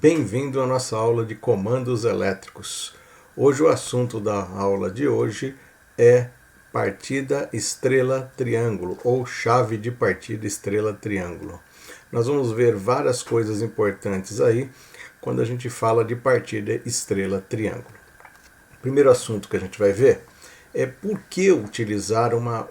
Bem-vindo à nossa aula de comandos elétricos. Hoje o assunto da aula de hoje é partida estrela-triângulo ou chave de partida estrela-triângulo. Nós vamos ver várias coisas importantes aí quando a gente fala de partida estrela-triângulo. O primeiro assunto que a gente vai ver é por que utilizar uma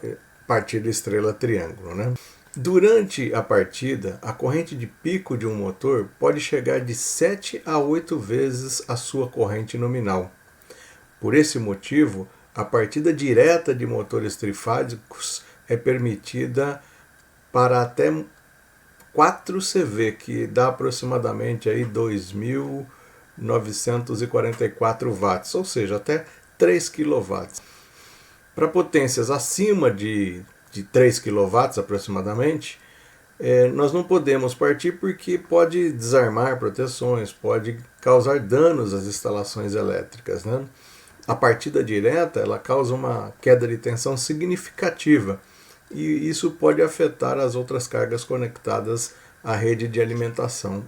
partida estrela-triângulo, né? Durante a partida, a corrente de pico de um motor pode chegar de 7 a 8 vezes a sua corrente nominal. Por esse motivo, a partida direta de motores trifásicos é permitida para até 4 CV, que dá aproximadamente aí 2.944 watts, ou seja, até 3 kW. Para potências acima de 3 kW aproximadamente, nós não podemos partir porque pode desarmar proteções, pode causar danos às instalações elétricas, né? A partida direta ela causa uma queda de tensão significativa e isso pode afetar as outras cargas conectadas à rede de alimentação.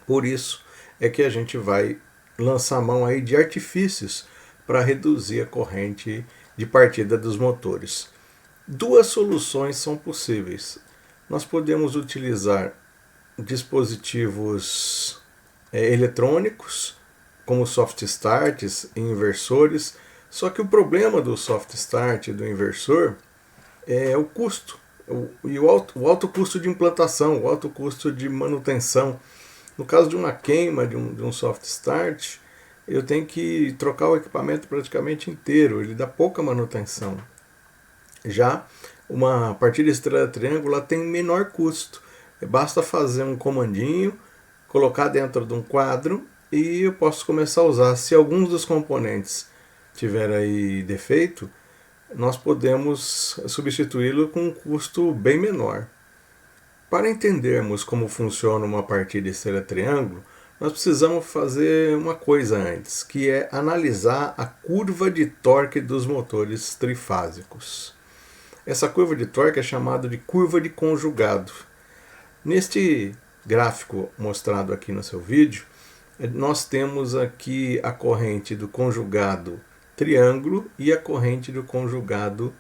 Por isso é que a gente vai lançar mão aí de artifícios para reduzir a corrente de partida dos motores. Duas soluções são possíveis. Nós podemos utilizar dispositivos eletrônicos, como soft starts e inversores, só que o problema do soft start e do inversor é o custo, o alto custo de implantação, o alto custo de manutenção. No caso de uma queima de um soft start, eu tenho que trocar o equipamento praticamente inteiro, ele dá pouca manutenção. Já uma partida estrela-triângulo tem menor custo. Basta fazer um comandinho, colocar dentro de um quadro e eu posso começar a usar. Se alguns dos componentes tiver aí defeito, nós podemos substituí-lo com um custo bem menor. Para entendermos como funciona uma partida estrela-triângulo, nós precisamos fazer uma coisa antes, que é analisar a curva de torque dos motores trifásicos. Essa curva de torque é chamada de curva de conjugado. Neste gráfico mostrado aqui no seu vídeo, nós temos aqui a corrente do conjugado triângulo e a corrente do conjugado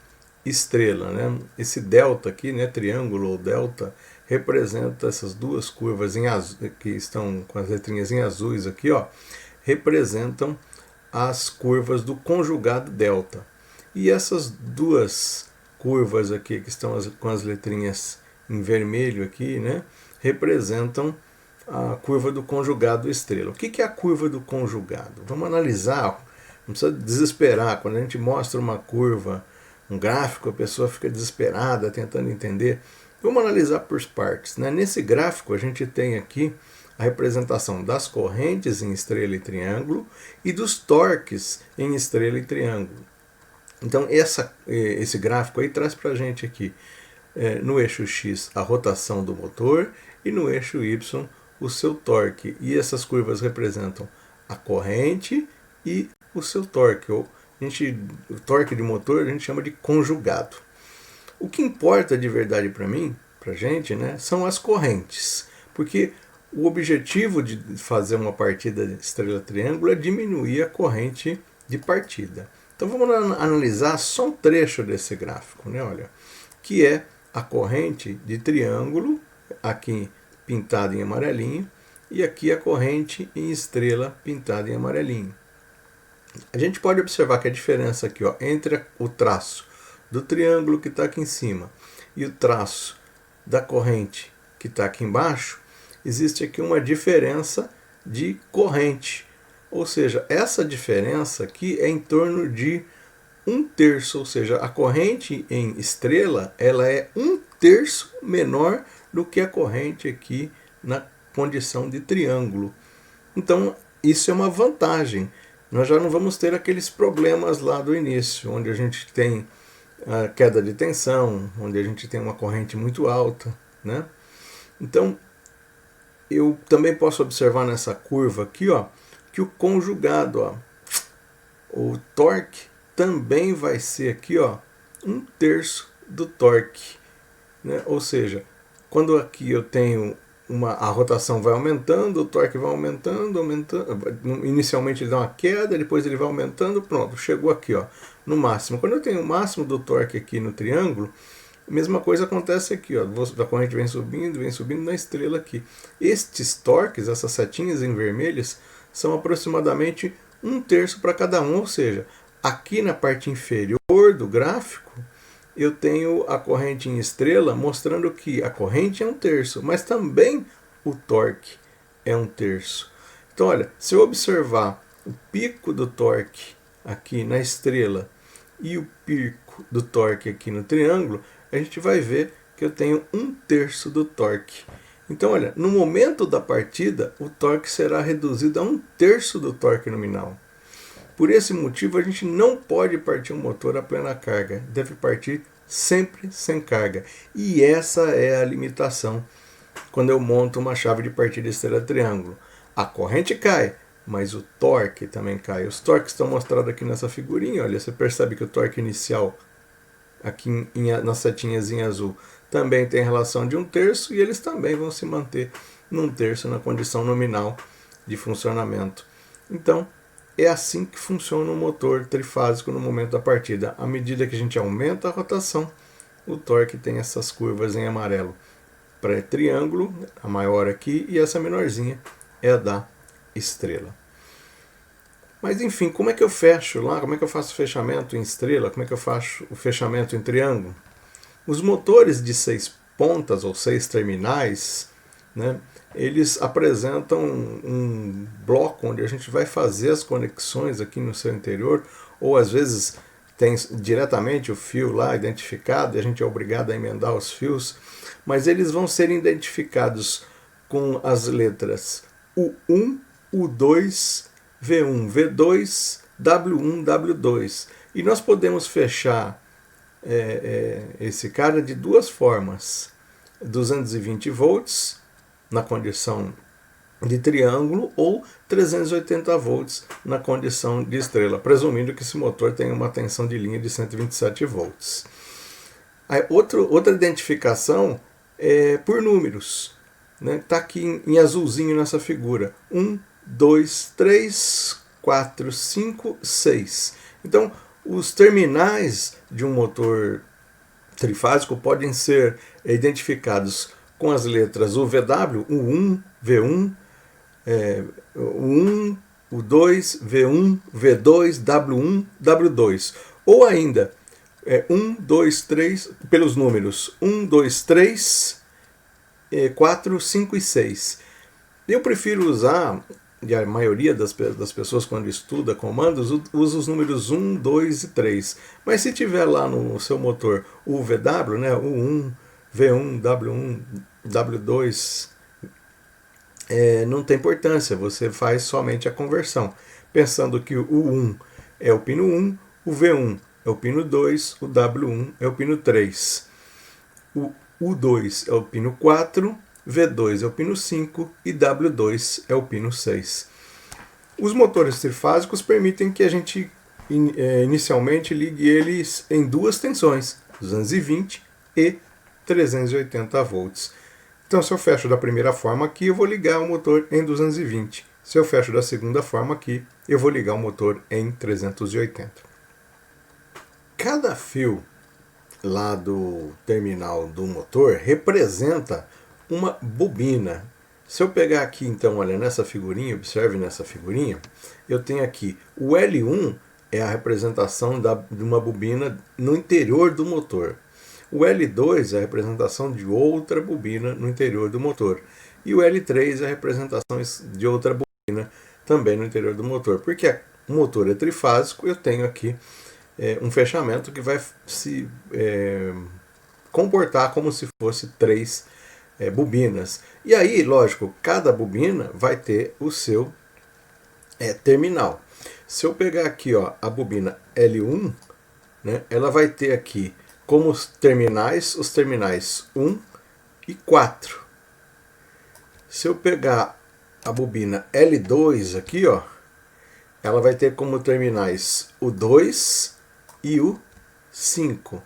estrela, né? Esse delta aqui, né, triângulo ou delta, representa essas duas curvas em azul, que estão com as letrinhas em azuis aqui, ó, representam as curvas do conjugado delta. E essas duas curvas aqui que estão com as letrinhas em vermelho aqui, né, representam a curva do conjugado estrela. O que é a curva do conjugado? Vamos analisar, não precisa desesperar. Quando a gente mostra uma curva, um gráfico, a pessoa fica desesperada tentando entender. Vamos analisar por partes, né? Nesse gráfico a gente tem aqui a representação das correntes em estrela e triângulo e dos torques em estrela e triângulo. Então esse gráfico aí traz para a gente aqui no eixo X a rotação do motor e no eixo Y o seu torque. E essas curvas representam a corrente e o seu torque. O torque de motor a gente chama de conjugado. O que importa de verdade para mim, para a gente, né, são as correntes. Porque o objetivo de fazer uma partida estrela-triângulo é diminuir a corrente de partida. Então vamos analisar só um trecho desse gráfico, né, olha, que é a corrente de triângulo, aqui pintada em amarelinho, e aqui a corrente em estrela pintada em amarelinho. A gente pode observar que a diferença aqui, ó, entre o traço do triângulo que está aqui em cima e o traço da corrente que está aqui embaixo, existe aqui uma diferença de corrente. Ou seja, essa diferença aqui é em torno de 1/3, ou seja, a corrente em estrela ela é 1/3 menor do que a corrente aqui na condição de triângulo. Então, isso é uma vantagem. Nós já não vamos ter aqueles problemas lá do início, onde a gente tem a queda de tensão, onde a gente tem uma corrente muito alta, né? Então, eu também posso observar nessa curva aqui, ó, que o conjugado, ó, o torque também vai ser aqui, ó, 1/3 do torque, né? Ou seja, quando aqui eu tenho a rotação vai aumentando, o torque vai aumentando, inicialmente ele dá uma queda, depois ele vai aumentando, pronto, chegou aqui, ó, no máximo. Quando eu tenho o máximo do torque aqui no triângulo, a mesma coisa acontece aqui, ó, a corrente vem subindo na estrela aqui. Estes torques, essas setinhas em vermelhas, são aproximadamente 1/3 para cada um, ou seja, aqui na parte inferior do gráfico, eu tenho a corrente em estrela mostrando que a corrente é 1/3, mas também o torque é 1/3. Então, olha, se eu observar o pico do torque aqui na estrela e o pico do torque aqui no triângulo, a gente vai ver que eu tenho 1/3 do torque. Então, olha, no momento da partida, o torque será reduzido a 1/3 do torque nominal. Por esse motivo, a gente não pode partir um motor a plena carga. Deve partir sempre sem carga. E essa é a limitação quando eu monto uma chave de partida estrela-triângulo. A corrente cai, mas o torque também cai. Os torques estão mostrados aqui nessa figurinha. Olha, você percebe que o torque inicial, aqui nas setinhas em azul, também tem relação de 1/3 e eles também vão se manter no 1/3 na condição nominal de funcionamento. Então, é assim que funciona o motor trifásico no momento da partida. À medida que a gente aumenta a rotação, o torque tem essas curvas em amarelo. Para triângulo, a maior aqui, e essa menorzinha é a da estrela. Mas enfim, como é que eu fecho lá? Como é que eu faço o fechamento em estrela? Como é que eu faço o fechamento em triângulo? Os motores de 6 pontas ou 6 terminais, né, eles apresentam um bloco onde a gente vai fazer as conexões aqui no seu interior, ou às vezes tem diretamente o fio lá identificado e a gente é obrigado a emendar os fios, mas eles vão ser identificados com as letras U1, U2, V1, V2, W1, W2. E nós podemos fechar esse cara de duas formas: 220 volts na condição de triângulo ou 380 volts na condição de estrela, presumindo que esse motor tenha uma tensão de linha de 127 volts. Aí, outra identificação é por números, né? Está aqui em azulzinho nessa figura: 1, 2, 3, 4, 5, 6. Então, os terminais de um motor trifásico podem ser identificados com as letras UVW, U1, V1, U1, U2, V1, V2, W1, W2. Ou ainda, 1, 2, 3, pelos números 1, 2, 3, 4, 5 e 6. Eu prefiro usar, e a maioria das pessoas quando estuda comandos, usa os números 1, 2 e 3. Mas se tiver lá no seu motor o VW, né, U1, V1, W1, W2, não tem importância, você faz somente a conversão, pensando que o U1 é o pino 1, o V1 é o pino 2, o W1 é o pino 3, o U2 é o pino 4, V2 é o pino 5 e W2 é o pino 6. Os motores trifásicos permitem que a gente inicialmente ligue eles em duas tensões, 220 e 380 volts. Então, se eu fecho da primeira forma aqui, eu vou ligar o motor em 220. Se eu fecho da segunda forma aqui, eu vou ligar o motor em 380. Cada fio lá do terminal do motor representa uma bobina. Se eu pegar aqui, então, olha, nessa figurinha, observe nessa figurinha, eu tenho aqui o L1 é a representação de uma bobina no interior do motor. O L2 é a representação de outra bobina no interior do motor. E o L3 é a representação de outra bobina também no interior do motor. Porque o motor é trifásico, eu tenho aqui um fechamento que vai se comportar como se fosse 3 bobinas. E aí, lógico, cada bobina vai ter o seu terminal. Se eu pegar aqui, ó, a bobina L1, né, ela vai ter aqui como os terminais 1 e 4. Se eu pegar a bobina L2 aqui, ó, ela vai ter como terminais o 2 e o 5.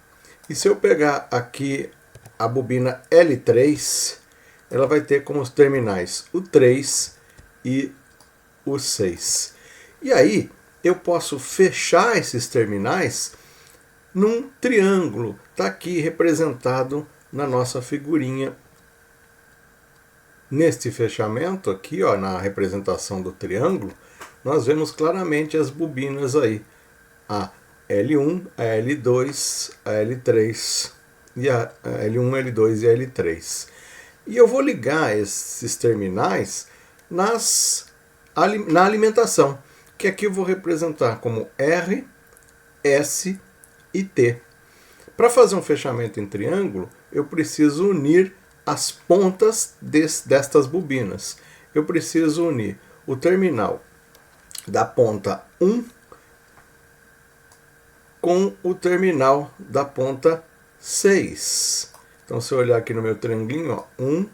E se eu pegar aqui a bobina L3, ela vai ter como terminais o 3 e o 6. E aí eu posso fechar esses terminais num triângulo. Está aqui representado na nossa figurinha. Neste fechamento aqui, ó, na representação do triângulo, nós vemos claramente as bobinas aí. A L1, a L2, a L3 e a L1, L2 e a L3. E eu vou ligar esses terminais na alimentação, que aqui eu vou representar como R, S e T. Para fazer um fechamento em triângulo, eu preciso unir as pontas destas bobinas. Eu preciso unir o terminal da ponta 1 com o terminal da ponta 6. Então, se eu olhar aqui no meu triangulinho, ó, 1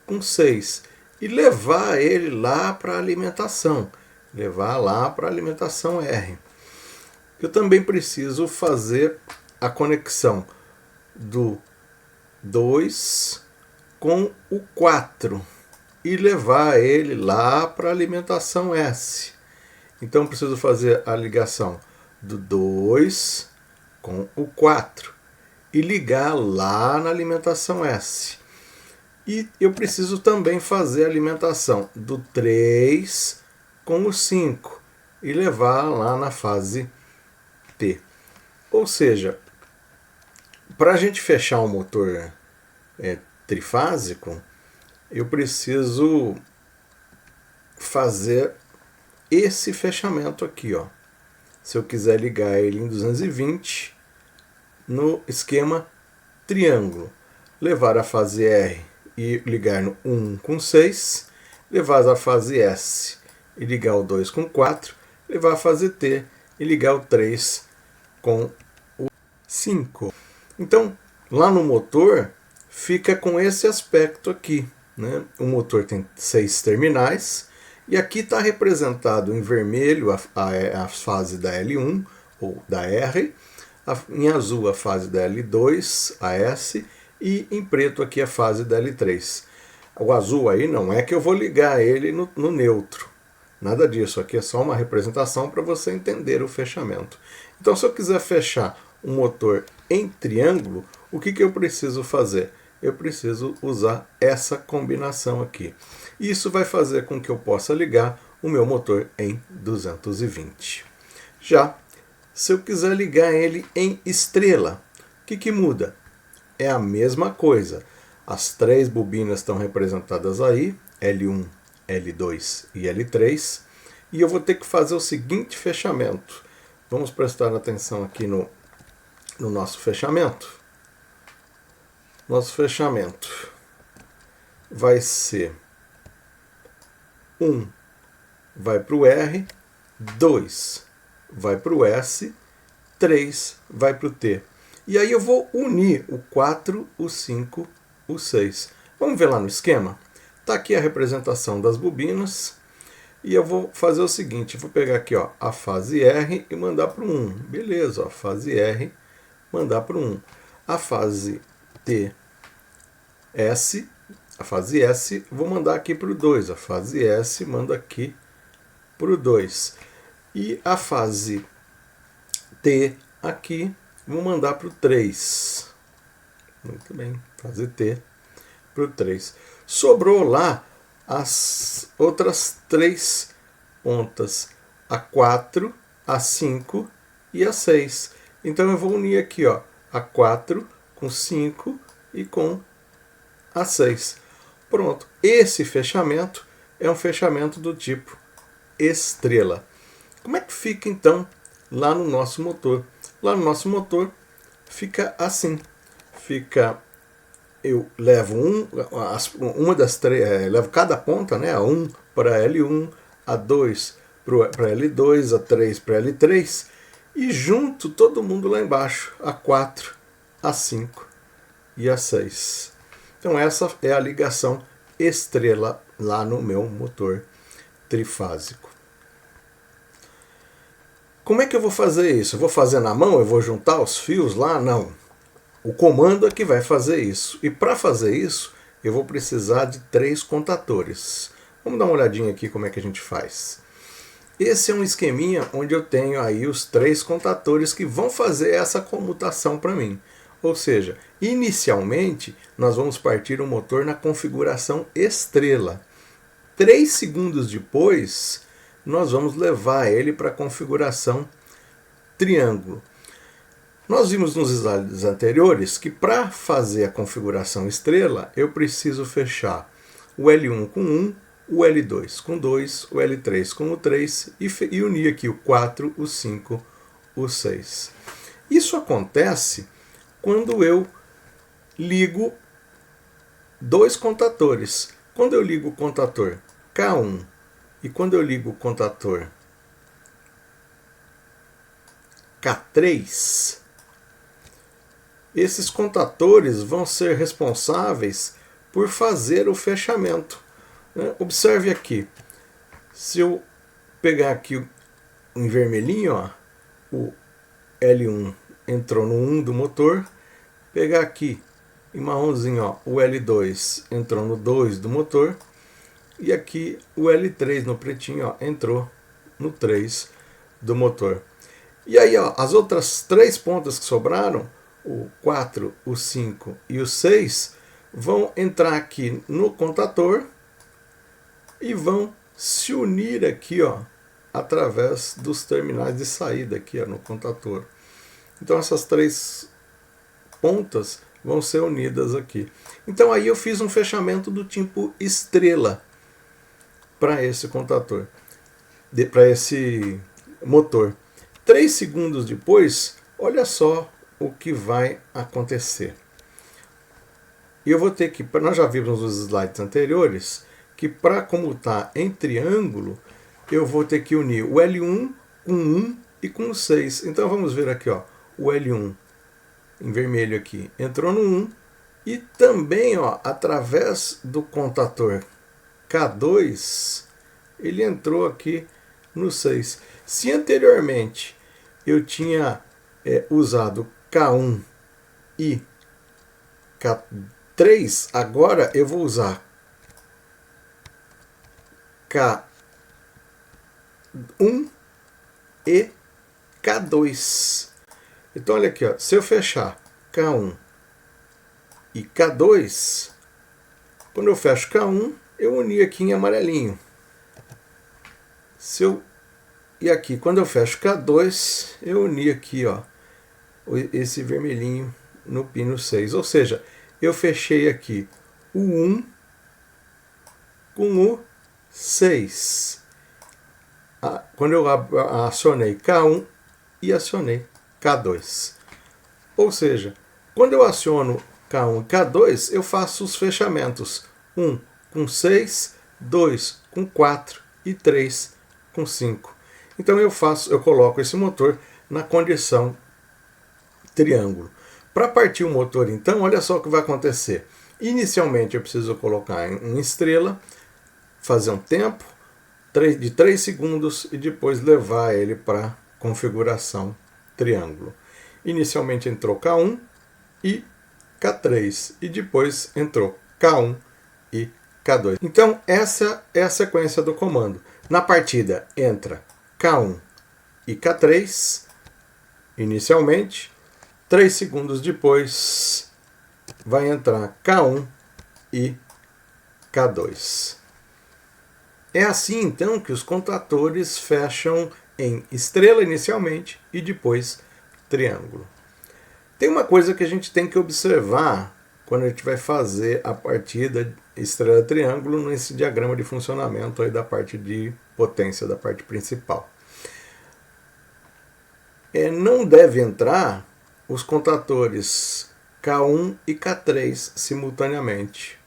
com 6. E levar ele lá para a alimentação. Levar lá para a alimentação R. Eu também preciso fazer a conexão do 2 com o 4 e levar ele lá para a alimentação S. Então, preciso fazer a ligação do 2 com o 4 e ligar lá na alimentação S. E eu preciso também fazer a alimentação do 3 com o 5 e levar lá na fase T. Ou seja, para a gente fechar um motor trifásico, eu preciso fazer esse fechamento aqui, ó. Se eu quiser ligar ele em 220 no esquema triângulo, levar a fase R e ligar no 1 com 6, levar a fase S e ligar o 2 com 4, levar a fase T e ligar o 3 com o 5. Então, lá no motor, fica com esse aspecto aqui, né? O motor tem 6 terminais, e aqui está representado em vermelho a fase da L1, ou da R, em azul a fase da L2, a S, e em preto aqui a fase da L3. O azul aí não é que eu vou ligar ele no neutro, nada disso, aqui é só uma representação para você entender o fechamento. Então, se eu quiser fechar um motor em triângulo, o que eu preciso fazer? Eu preciso usar essa combinação aqui. Isso vai fazer com que eu possa ligar o meu motor em 220. Já, se eu quiser ligar ele em estrela, o que muda? É a mesma coisa. As 3 bobinas estão representadas aí, L1, L2 e L3. E eu vou ter que fazer o seguinte fechamento. Vamos prestar atenção aqui no nosso fechamento. Nosso fechamento vai ser 1 vai para o R, 2 vai para o S, 3 vai para o T. E aí eu vou unir o 4, o 5, o 6. Vamos ver lá no esquema? Está aqui a representação das bobinas. E eu vou fazer o seguinte, vou pegar aqui, ó, a fase R e mandar para o 1. Beleza, ó, fase R, mandar para o 1. A fase T, S, a fase S, vou mandar aqui para o 2. A fase S, manda aqui para o 2. E a fase T aqui, vou mandar para o 3. Muito bem, fase T para o 3. Sobrou lá as outras 3 pontas, a 4, a 5 e a 6. Então eu vou unir aqui, ó, a 4 com 5 e com a 6. Pronto. Esse fechamento é um fechamento do tipo estrela. Como é que fica então lá no nosso motor? Lá no nosso motor fica assim. Eu levo uma das 3, levo cada ponta, né, a 1 para L1, a 2 para L2, a 3 para L3 e junto todo mundo lá embaixo, a 4, a 5 e a 6. Então essa é a ligação estrela lá no meu motor trifásico. Como é que eu vou fazer isso? Eu vou fazer na mão? Eu vou juntar os fios lá? Não. O comando é que vai fazer isso. E para fazer isso, eu vou precisar de 3 contatores. Vamos dar uma olhadinha aqui como é que a gente faz. Esse é um esqueminha onde eu tenho aí os 3 contatores que vão fazer essa comutação para mim. Ou seja, inicialmente nós vamos partir o motor na configuração estrela. 3 segundos depois, nós vamos levar ele para a configuração triângulo. Nós vimos nos slides anteriores que para fazer a configuração estrela, eu preciso fechar o L1 com 1, o L2 com 2, o L3 com o 3 e unir aqui o 4, o 5, o 6. Isso acontece quando eu ligo 2 contatores. Quando eu ligo o contator K1 e quando eu ligo o contator K3, esses contatores vão ser responsáveis por fazer o fechamento. Observe aqui, se eu pegar aqui em vermelhinho, ó, o L1 entrou no 1 do motor, pegar aqui em marronzinho, ó, o L2 entrou no 2 do motor, e aqui o L3 no pretinho, ó, entrou no 3 do motor. E aí, ó, as outras 3 pontas que sobraram, o 4, o 5 e o 6, vão entrar aqui no contator e vão se unir aqui, ó, através dos terminais de saída aqui, ó, no contator. Então essas 3 pontas vão ser unidas aqui. Então aí eu fiz um fechamento do tipo estrela para esse contator, para esse motor. 3 segundos depois, olha só o que vai acontecer. E eu vou ter que, nós já vimos nos slides anteriores, que para comutar em triângulo, eu vou ter que unir o L1 com 1 e com o 6. Então vamos ver aqui, ó, o L1 em vermelho aqui entrou no 1 e também, ó, através do contator K2, ele entrou aqui no 6. Se anteriormente eu tinha usado K1 e K3, agora eu vou usar K1 e K2. Então olha aqui, ó, se eu fechar K1 e K2, quando eu fecho K1, eu uni aqui em amarelinho. E aqui, quando eu fecho K2, eu uni aqui, ó, esse vermelhinho no pino 6. Ou seja, eu fechei aqui o 1 com o 6. Quando eu acionei K1 e acionei K2. Ou seja, quando eu aciono K1 e K2, eu faço os fechamentos 1 com 6, 2 com 4 e 3 com 5. Então eu coloco esse motor na condição triângulo. Para partir o motor, então, olha só o que vai acontecer. Inicialmente eu preciso colocar em estrela, fazer um tempo de 3 segundos e depois levar ele para a configuração triângulo. Inicialmente entrou K1 e K3 e depois entrou K1 e K2. Então essa é a sequência do comando. Na partida entra K1 e K3 inicialmente, 3 segundos depois vai entrar K1 e K2. É assim então que os contatores fecham em estrela inicialmente e depois triângulo. Tem uma coisa que a gente tem que observar quando a gente vai fazer a partida estrela-triângulo nesse diagrama de funcionamento aí da parte de potência, da parte principal. Não deve entrar os contatores K1 e K3 simultaneamente.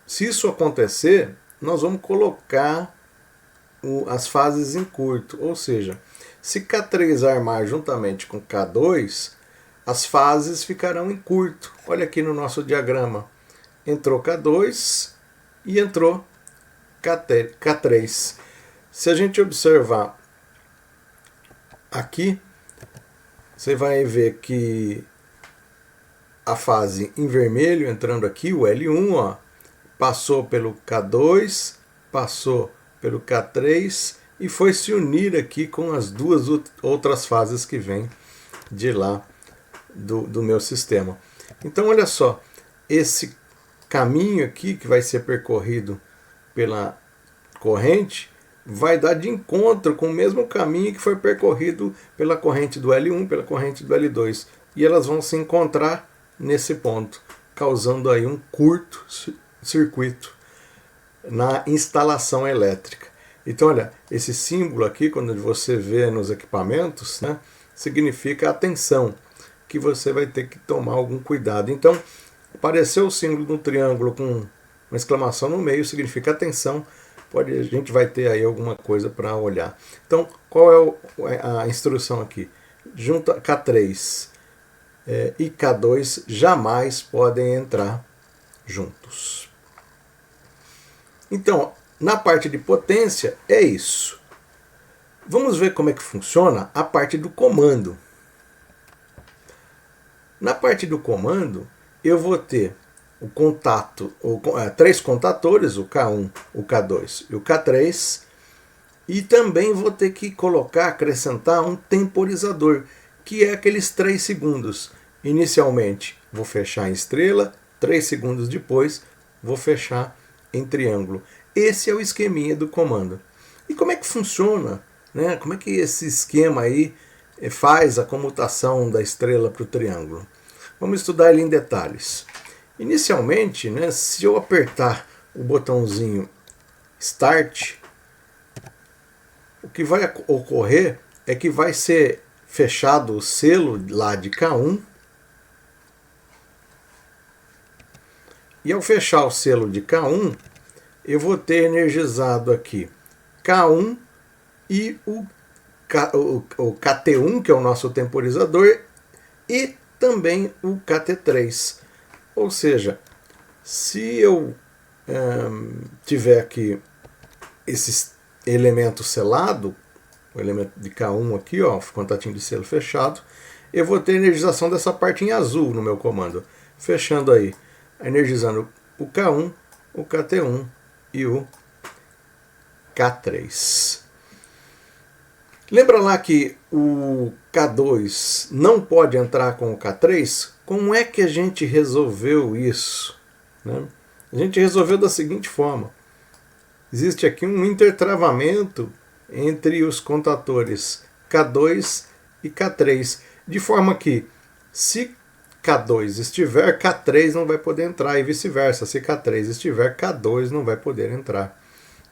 Se isso acontecer, nós vamos colocar as fases em curto, ou seja, se K3 armar juntamente com K2, as fases ficarão em curto. Olha aqui no nosso diagrama, entrou K2 e entrou K3. Se a gente observar aqui, você vai ver que a fase em vermelho entrando aqui, o L1, ó, passou pelo K2, passou pelo K3 e foi se unir aqui com as duas outras fases que vêm de lá do meu sistema. Então olha só, esse caminho aqui que vai ser percorrido pela corrente vai dar de encontro com o mesmo caminho que foi percorrido pela corrente do L1, pela corrente do L2. E elas vão se encontrar nesse ponto, causando aí um curto-circuito na instalação elétrica. Então, olha, esse símbolo aqui, quando você vê nos equipamentos, né, significa atenção, que você vai ter que tomar algum cuidado. Então, apareceu o símbolo de um triângulo com uma exclamação no meio, significa atenção, a gente vai ter aí alguma coisa para olhar. Então, qual é a instrução aqui? Junta K3 e K2 jamais podem entrar juntos. Então, na parte de potência é isso. Vamos ver como é que funciona a parte do comando. Na parte do comando, eu vou ter o contato, três contatores, o K1, o K2 e o K3, e também vou ter que acrescentar um temporizador, que é aqueles 3 segundos. Inicialmente vou fechar em estrela, 3 segundos depois vou fechar em triângulo. Esse é o esqueminha do comando. E como é que funciona, né? Como é que esse esquema aí faz a comutação da estrela para o triângulo? Vamos estudar ele em detalhes. Inicialmente, né, se eu apertar o botãozinho Start, o que vai ocorrer é que vai ser fechado o selo lá de K1, e ao fechar o selo de K1, eu vou ter energizado aqui K1 e o KT1, que é o nosso temporizador, e também o KT3. Ou seja, se eu tiver aqui esse elemento selado, o elemento de K1 aqui, ó, contatinho de selo fechado, eu vou ter energização dessa parte em azul no meu comando. Fechando aí, energizando o K1, o KT1 e o K3. Lembra lá que o K2 não pode entrar com o K3? Como é que a gente resolveu isso, né? A gente resolveu da seguinte forma. Existe aqui um intertravamento entre os contatores K2 e K3, de forma que se K2 estiver, K3 não vai poder entrar e vice-versa. Se K3 estiver, K2 não vai poder entrar.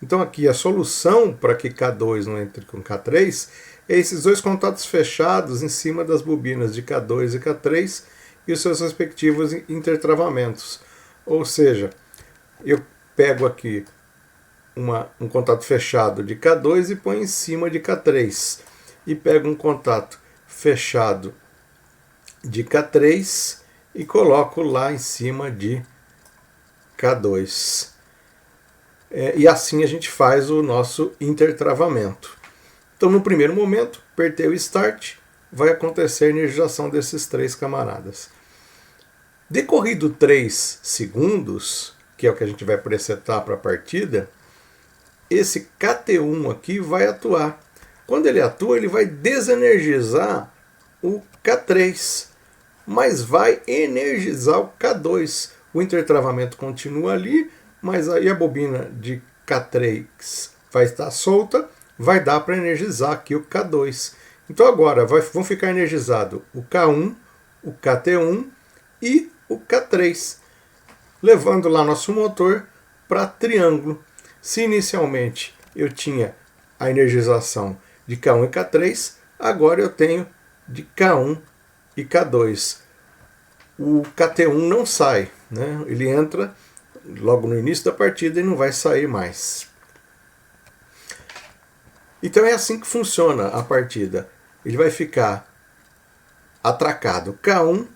Então aqui a solução para que K2 não entre com K3 é esses dois contatos fechados em cima das bobinas de K2 e K3 e os seus respectivos intertravamentos. Ou seja, eu pego aqui um contato fechado de K2 e ponho em cima de K3. E pego um contato fechado de K3 e coloco lá em cima de K2. E assim a gente faz o nosso intertravamento. Então, no primeiro momento, apertei o Start, vai acontecer a energização desses 3 camaradas. Decorrido 3 segundos, que é o que a gente vai presetar para a partida, esse KT1 aqui vai atuar. Quando ele atua, ele vai desenergizar o K3, mas vai energizar o K2. O intertravamento continua ali, mas aí a bobina de K3 vai estar solta, vai dar para energizar aqui o K2. Então agora vão ficar energizados o K1, o KT1 e o K3, levando lá nosso motor para triângulo. Se inicialmente eu tinha a energização de K1 e K3, agora eu tenho de K1 e K2. O KT1 não sai, né? Ele entra logo no início da partida e não vai sair mais. Então é assim que funciona a partida. Ele vai ficar atracado K1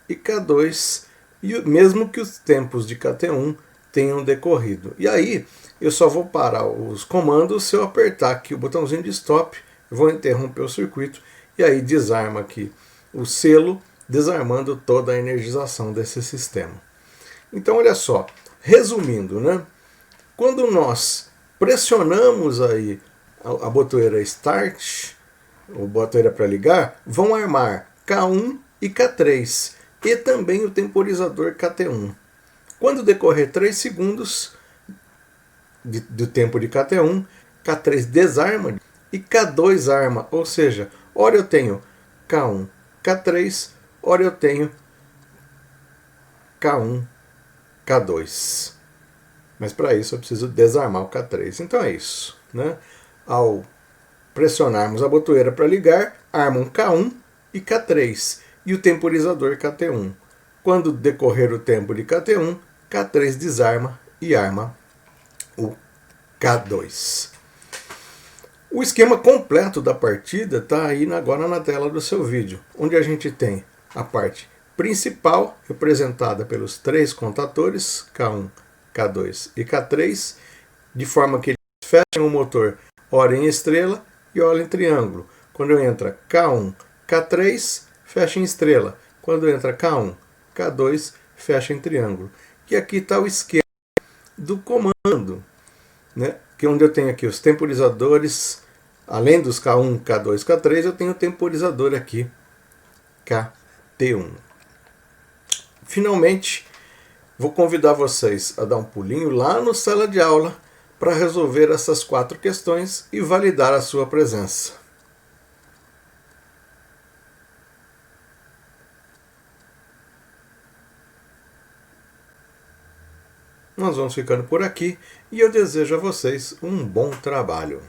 e K2, e mesmo que os tempos de KT1 tenham decorrido. E aí eu só vou parar os comandos se eu apertar aqui o botãozinho de stop, vou interromper o circuito e aí desarma aqui o selo desarmando toda a energização desse sistema. Então, olha só, resumindo, né? Quando nós pressionamos aí a botoeira Start, ou botoeira para ligar, vão armar K1 e K3, e também o temporizador KT1. Quando decorrer 3 segundos do tempo de KT1, K3 desarma e K2 arma, ou seja, ora eu tenho K1, K3, ora eu tenho K1, K2. Mas para isso eu preciso desarmar o K3. Então é isso, né? Ao pressionarmos a botoeira para ligar, armam K1 e K3 e o temporizador KT1. Quando decorrer o tempo de KT1, K3 desarma e arma o K2. O esquema completo da partida está aí agora na tela do seu vídeo, onde a gente tem a parte principal, representada pelos 3 contadores, K1, K2 e K3, de forma que eles fecham o motor ora em estrela e ora em triângulo. Quando entra K1, K3, fecha em estrela. Quando entra K1, K2, fecha em triângulo. E aqui está o esquema do comando, né? Que é onde eu tenho aqui os temporizadores, além dos K1, K2, K3, eu tenho o temporizador aqui, KT1. Finalmente, vou convidar vocês a dar um pulinho lá no sala de aula para resolver essas 4 questões e validar a sua presença. Nós vamos ficando por aqui e eu desejo a vocês um bom trabalho.